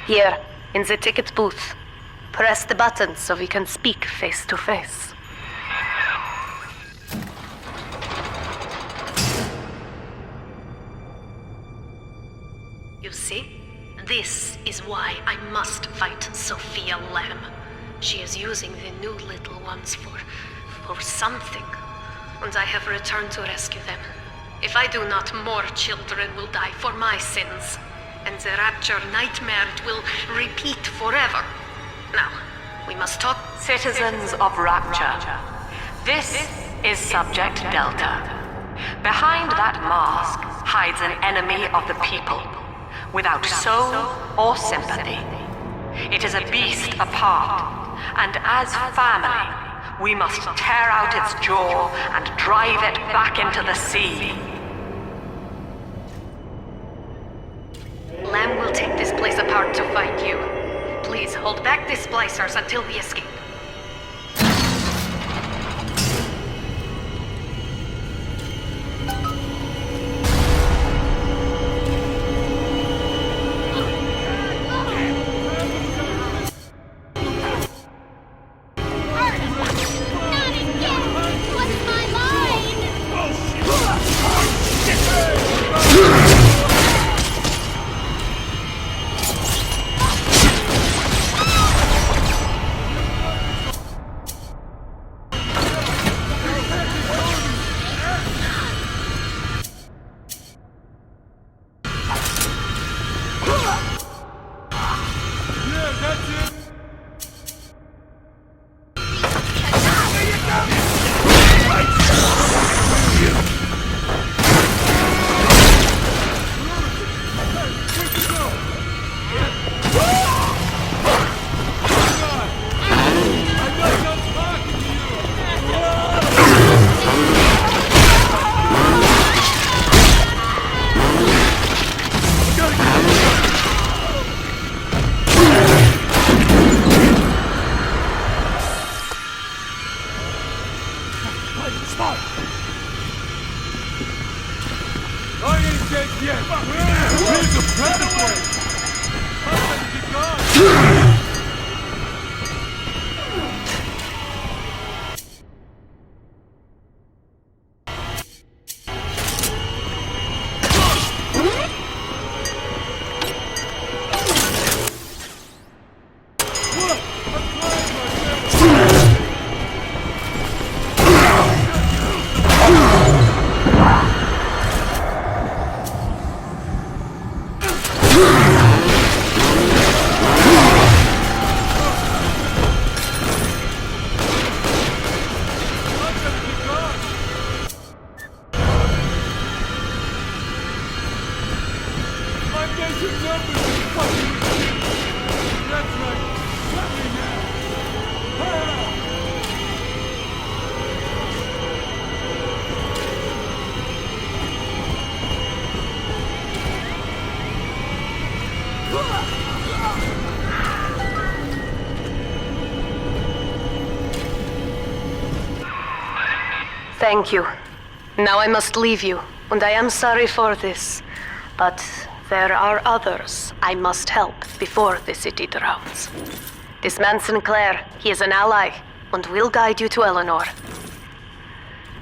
Here, in the ticket booth. Press the button so we can speak face to face. You see? This is why I must fight Sophia Lamb. She is using the new little ones for something. And I have returned to rescue them. If I do not, more children will die for my sins. And the Rapture nightmare will repeat forever. Now, we must talk. Citizens of Rapture, this is Subject Delta. Behind that mask hides an enemy of the people, without soul or sympathy. It is a beast apart, and as family, we must tear out its jaw and drive it back into the sea. Lamb will take this place apart to find you. Please hold back the splicers until we escape. Thank you. Now I must leave you, and I am sorry for this. But there are others I must help before the city drowns. This man Sinclair, he is an ally, and will guide you to Eleanor.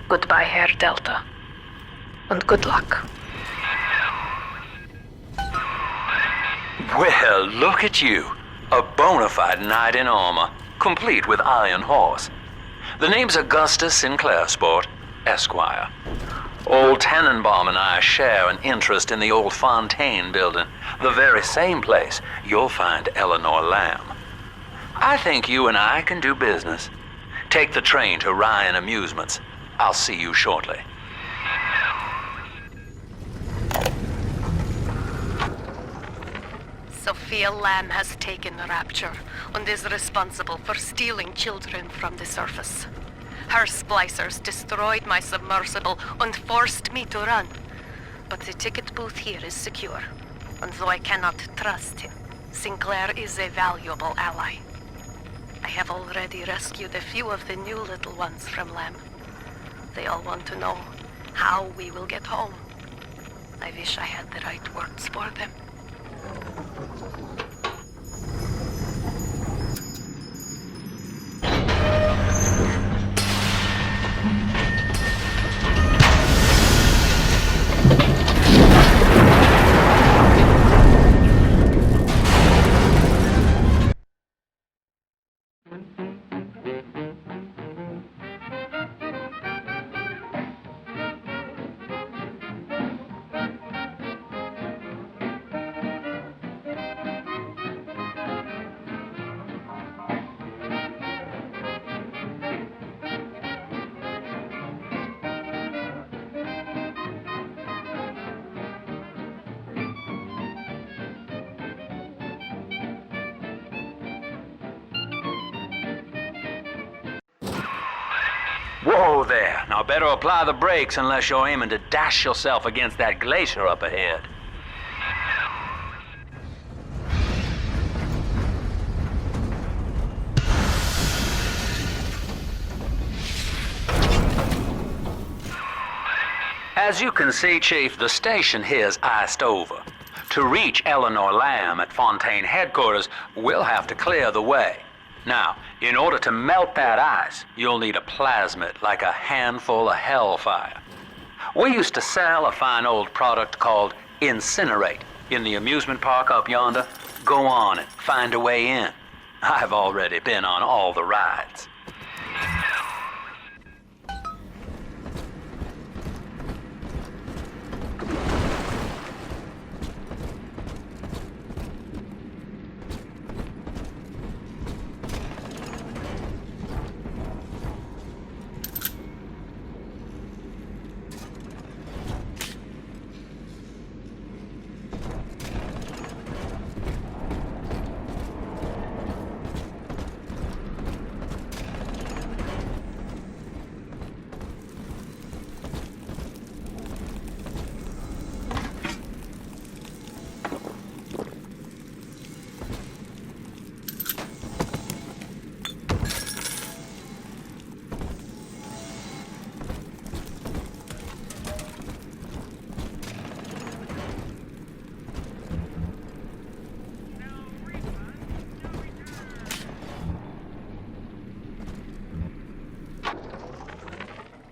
Goodbye, Herr Delta. And good luck. Well, look at you. A bona fide knight in armor, complete with iron horse. The name's Augustus Sinclair, Sport, Esquire. Old Tannenbaum and I share an interest in the old Fontaine building, the very same place you'll find Eleanor Lamb. I think you and I can do business. Take the train to Ryan Amusements. I'll see you shortly. Sophia Lamb has taken Rapture and is responsible for stealing children from the surface. Her splicers destroyed my submersible and forced me to run. But the ticket booth here is secure, and though I cannot trust him, Sinclair is a valuable ally. I have already rescued a few of the new little ones from Lamb. They all want to know how we will get home. I wish I had the right words for them. Whoa there. Now better apply the brakes unless you're aiming to dash yourself against that glacier up ahead. As you can see, Chief, the station here's iced over. To reach Eleanor Lamb at Fontaine headquarters, we'll have to clear the way. Now, in order to melt that ice, you'll need a plasmid, like a handful of hellfire. We used to sell a fine old product called Incinerate in the amusement park up yonder. Go on and find a way in. I've already been on all the rides.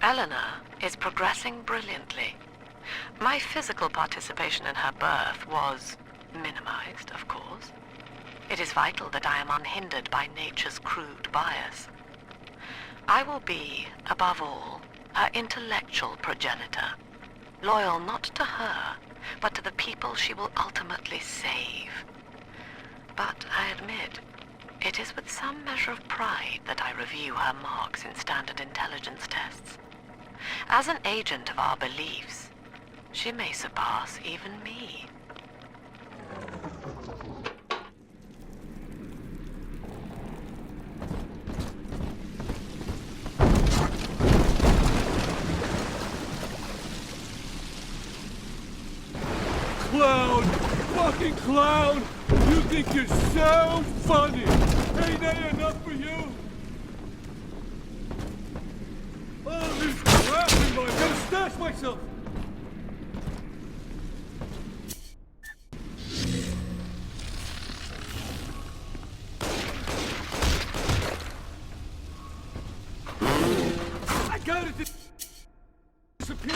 Eleanor is progressing brilliantly. My physical participation in her birth was minimized, of course. It is vital that I am unhindered by nature's crude bias. I will be, above all, her intellectual progenitor, loyal not to her, but to the people she will ultimately save. But I admit, it is with some measure of pride that I review her marks in standard intelligence tests. As an agent of our beliefs, she may surpass even me. Clown! Fucking clown! You think you're so funny! Ain't that enough for you? Oh, this crap in my... I gotta stash myself! I got it! Disappear!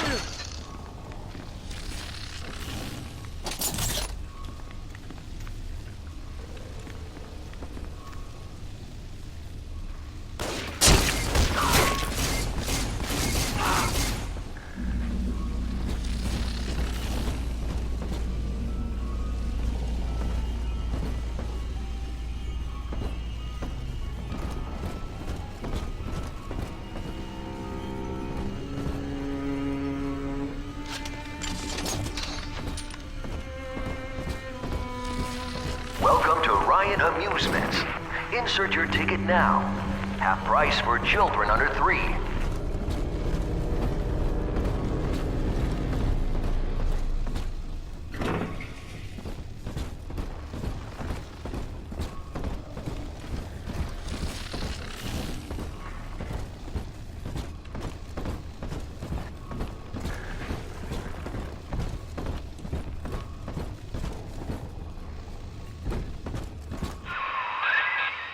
Welcome to Ryan Amusements. Insert your ticket now. Half price for children under 3.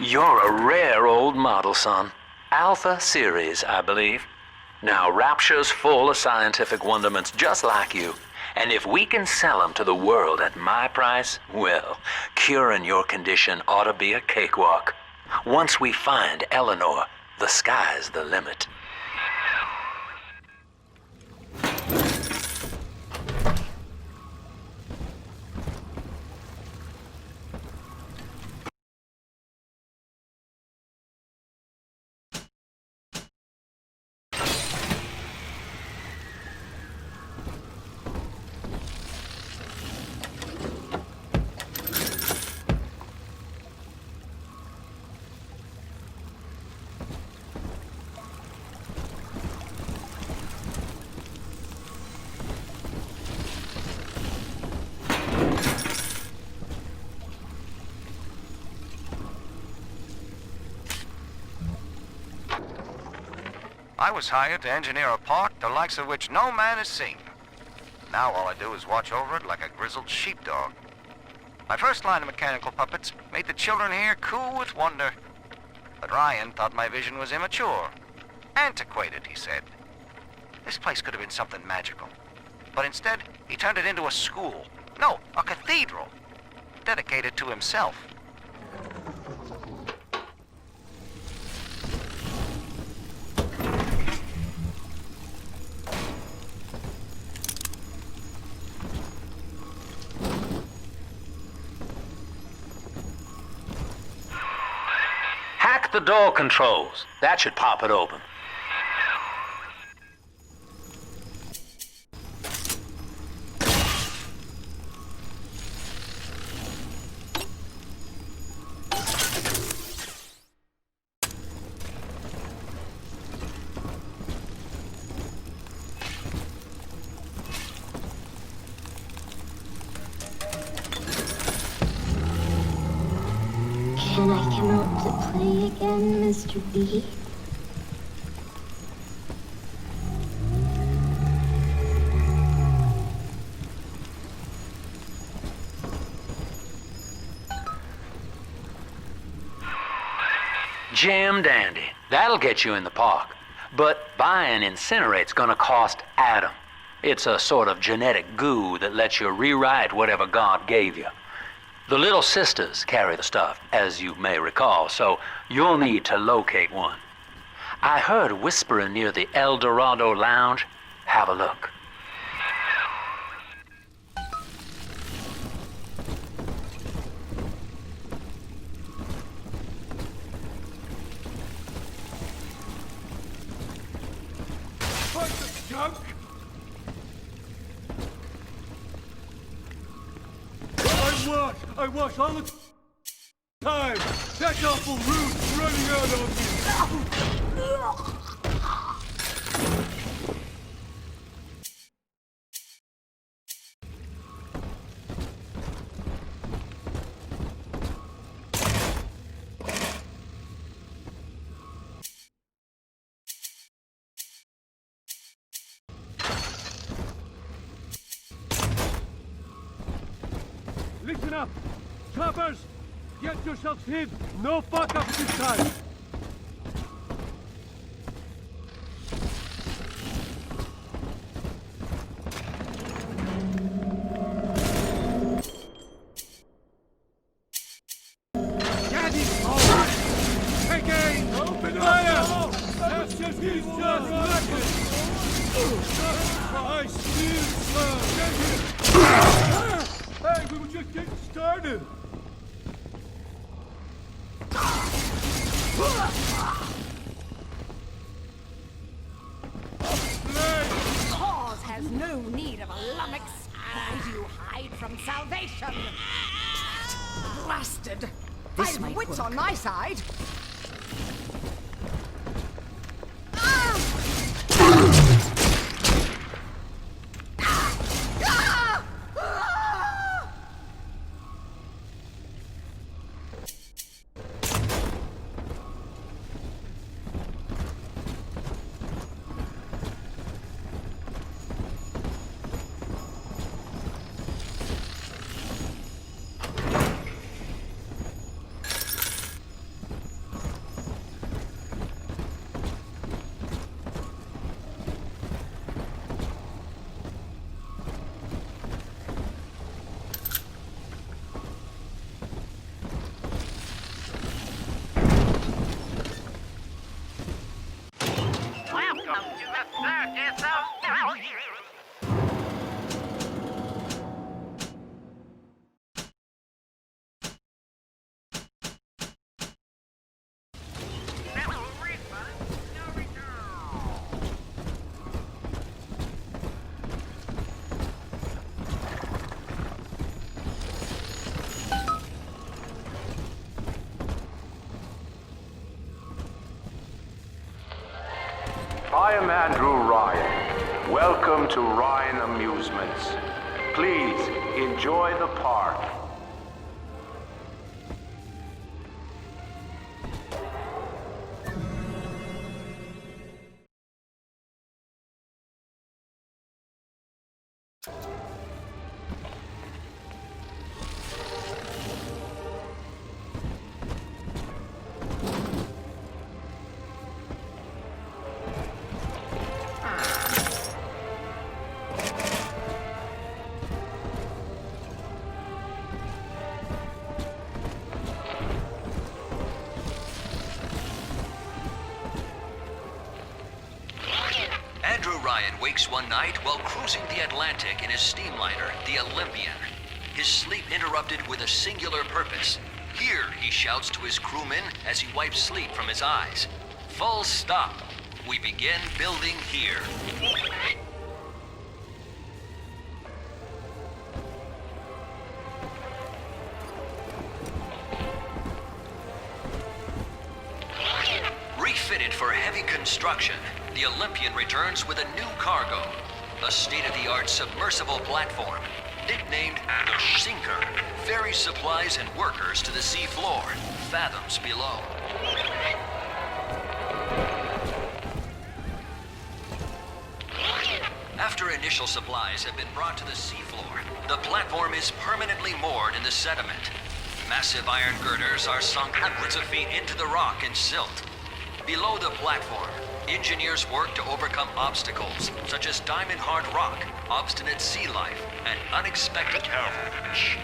You're a rare old model, son. Alpha series, I believe. Now, Rapture's full of scientific wonderments just like you. And if we can sell them to the world at my price, well, curing your condition ought to be a cakewalk. Once we find Eleanor, the sky's the limit. I was hired to engineer a park the likes of which no man has seen. Now all I do is watch over it like a grizzled sheepdog. My first line of mechanical puppets made the children here coo with wonder. But Ryan thought my vision was immature. Antiquated, he said. This place could have been something magical. But instead, he turned it into a school. No, a cathedral. Dedicated to himself. Hack the door controls. That should pop it open. Can I come out to play again, Mr. B? Jam dandy. That'll get you in the park. But buying Incinerate's gonna cost Adam. It's a sort of genetic goo that lets you rewrite whatever God gave you. The little sisters carry the stuff, as you may recall, so you'll need to locate one. I heard whispering near the El Dorado Lounge. Have a look. Bunch of junk! I wash all the time! That awful root's running out on me! Listen up! Choppers! Get yourselves hid! No fuck-ups this time! Daddy! Alright! Hey, open fire! That's just he's just lucky! I still Hey, we were just getting started! Cause has no need of a lummox. Why do you hide from salvation? Blasted! I've wits on my side. I am Andrew Ryan. Welcome to Ryan Amusements. Please enjoy the park. wakes one night while cruising the Atlantic in his steamliner, the Olympian. His sleep interrupted with a singular purpose. Here, he shouts to his crewmen as he wipes sleep from his eyes. Full stop. We begin building here. Refitted for heavy construction, the Olympian returns with a new cargo. A state-of-the-art submersible platform, nicknamed the Sinker, ferries supplies and workers to the sea floor, fathoms below. After initial supplies have been brought to the seafloor, the platform is permanently moored in the sediment. Massive iron girders are sunk hundreds of feet into the rock and silt. Below the platform, engineers work to overcome obstacles such as diamond-hard rock, obstinate sea life, and unexpected camouflage.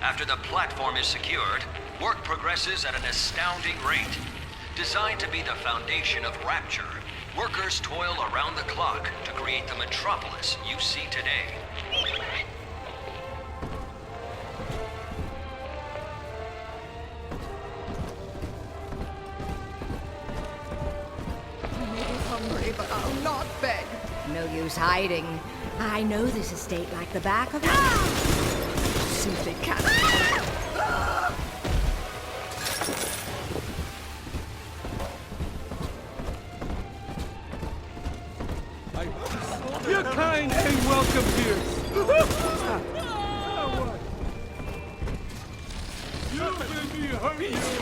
After the platform is secured, work progresses at an astounding rate. Designed to be the foundation of Rapture, workers toil around the clock to create the metropolis you see today. I may be hungry, but I'll not beg. No use hiding. I know this estate like the back of simply can't. Your kind ain't welcome here. You made me hurt you.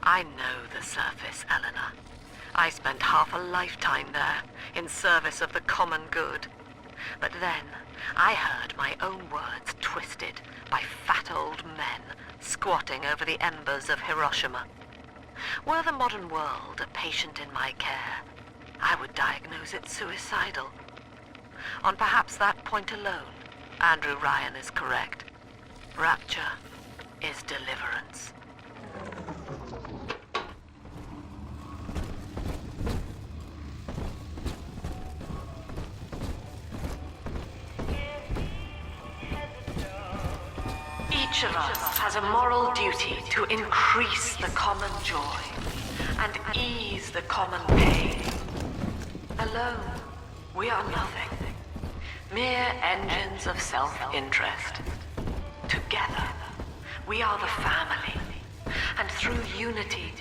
I know the surface, Eleanor. I spent half a lifetime there, in service of the common good. But then, I heard my own words twisted by fat old men squatting over the embers of Hiroshima. Were the modern world a patient in my care, I would diagnose it suicidal. On perhaps that point alone, Andrew Ryan is correct. Rapture is deliverance. Each of us has a moral duty to increase the common joy and ease the common pain. Alone, we are nothing. Mere engines of self-interest. Together, we are the family. And through unity,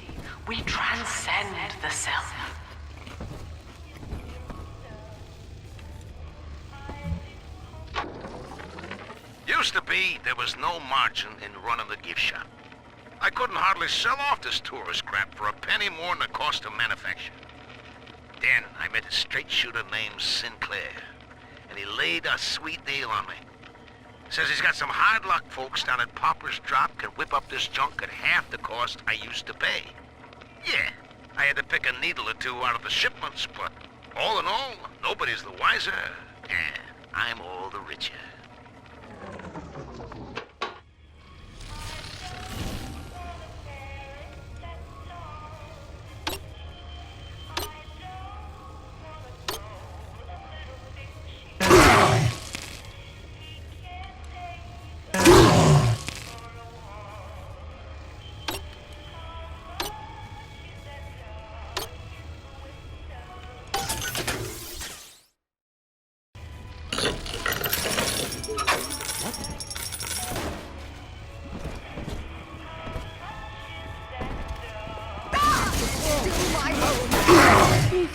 we transcend the self. Used to be, there was no margin in running the gift shop. I couldn't hardly sell off this tourist crap for a penny more than the cost of manufacture. Then I met a straight shooter named Sinclair, and he laid a sweet deal on me. Says he's got some hard luck folks down at Popper's Drop can whip up this junk at half the cost I used to pay. Yeah, I had to pick a needle or two out of the shipments, but all in all, nobody's the wiser, and I'm all the richer.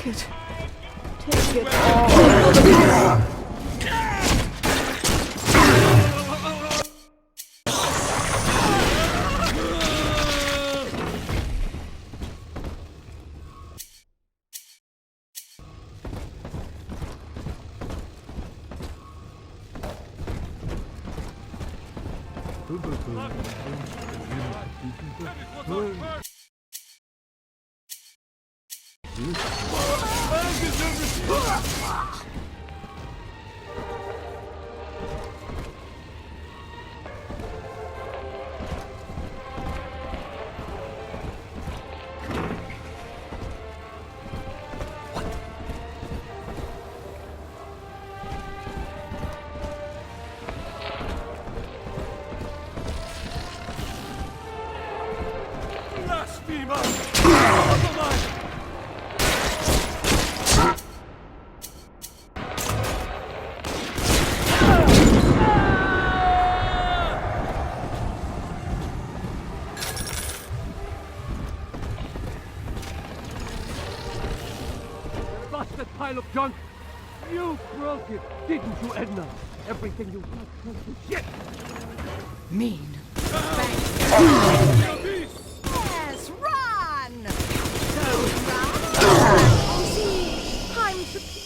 Take it. Take it all. Pile of junk. You broke it, didn't you, Edna? Everything you touched turned to shit. Mean. Yes, run! Don't run! See, I'm prepared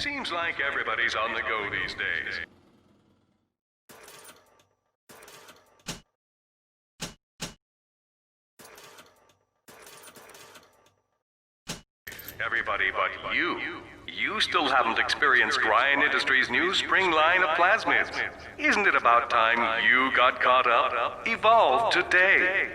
Seems like everybody's on the go these days. Everybody but you. You still haven't experienced Ryan Industries' new spring line of plasmids. Isn't it about time you got caught up? Evolve today.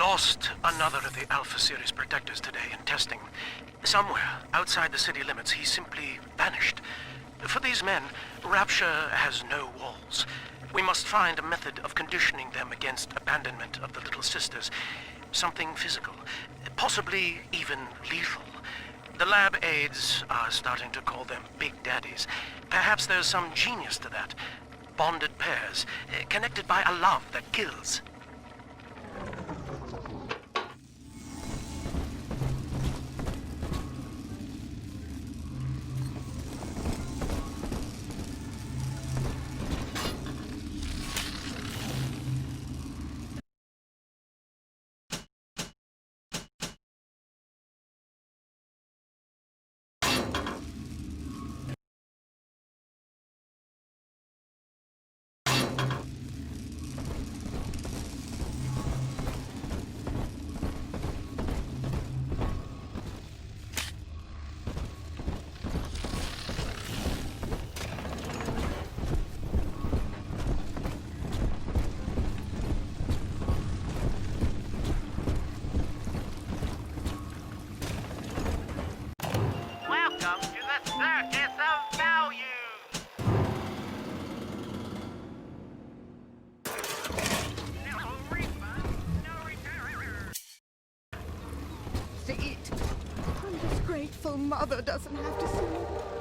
lost another of the Alpha Series protectors today in testing. Somewhere outside the city limits, he simply vanished. For these men, Rapture has no walls. We must find a method of conditioning them against abandonment of the Little Sisters. Something physical, possibly even lethal. The lab aides are starting to call them Big Daddies. Perhaps there's some genius to that. Bonded pairs, connected by a love that kills. Welcome to the circus of values! No refund, no return! See it. And this grateful mother doesn't have to see it.